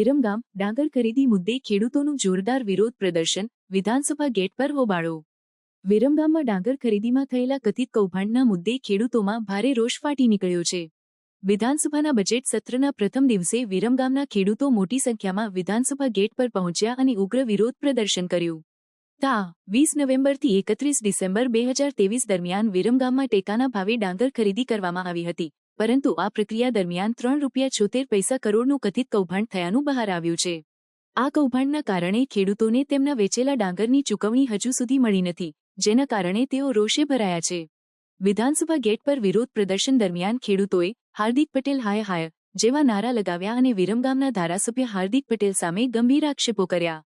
વિરમગામ ડાંગર ખરીદી મુદ્દે ખેડૂતોનું જોરદાર વિરોધ પ્રદર્શન, વિધાનસભા ગેટ પર હોબાળો. વિરમગામમાં ડાંગર ખરીદીમાં થયેલા કથિત કૌભાંડના મુદ્દે ખેડૂતોમાં ભારે રોષ ફાટી નીકળ્યો છે. વિધાનસભાના બજેટ સત્રના પ્રથમ દિવસે વિરમગામના ખેડૂતો મોટી સંખ્યામાં વિધાનસભા ગેટ પર પહોંચ્યા અને ઉગ્ર વિરોધ પ્રદર્શન કર્યું. તા 20 નવેમ્બરથી 31 ડિસેમ્બર 2023 દરમિયાન વિરમગામમાં ટેકાના ભાવે ડાંગર ખરીદી કરવામાં આવી હતી, પરંતુ આ પ્રક્રિયા દરમિયાન ₹3.76 કરોડનું કથિત કૌભાંડ થયાનું બહાર આવ્યું છે. આ કૌભાંડના કારણે ખેડૂતોને તેમના વેચેલા ડાંગરની ચૂકવણી હજુ સુધી મળી નથી, જેના કારણે તેઓ રોષે ભરાયા છે. વિધાનસભા ગેટ પર વિરોધ પ્રદર્શન દરમિયાન ખેડૂતોએ હાર્દિક પટેલ હાય હાય જેવા નારા લગાવ્યા અને વિરમગામના ધારાસભ્ય હાર્દિક પટેલ સામે ગંભીર આક્ષેપો કર્યા.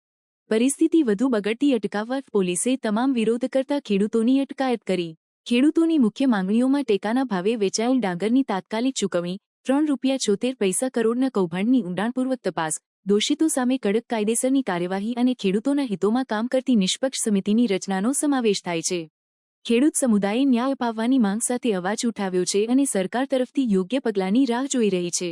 પરિસ્થિતિ વધુ બગડતી અટકાવવા પોલીસે તમામ વિરોધ કરતા ખેડૂતોની અટકાયત કરી. ખેડૂતોની મુખ્ય માંગણીઓમાં ટેકાના ભાવે વેચાયેલ ડાંગરની તાત્કાલિક ચૂકવણી, ₹3.76 કરોડના કૌભાંડની ઊંડાણપૂર્વક તપાસ, દોષિતો સામે કડક કાયદેસરની કાર્યવાહી અને ખેડૂતોના હિતોમાં કામ કરતી નિષ્પક્ષ સમિતિની રચનાનો સમાવેશ થાય છે. ખેડૂત સમુદાયે ન્યાય અપાવવાની માંગ સાથે અવાજ ઉઠાવ્યો છે અને સરકાર તરફથી યોગ્ય પગલાંની રાહ જોઈ રહી છે.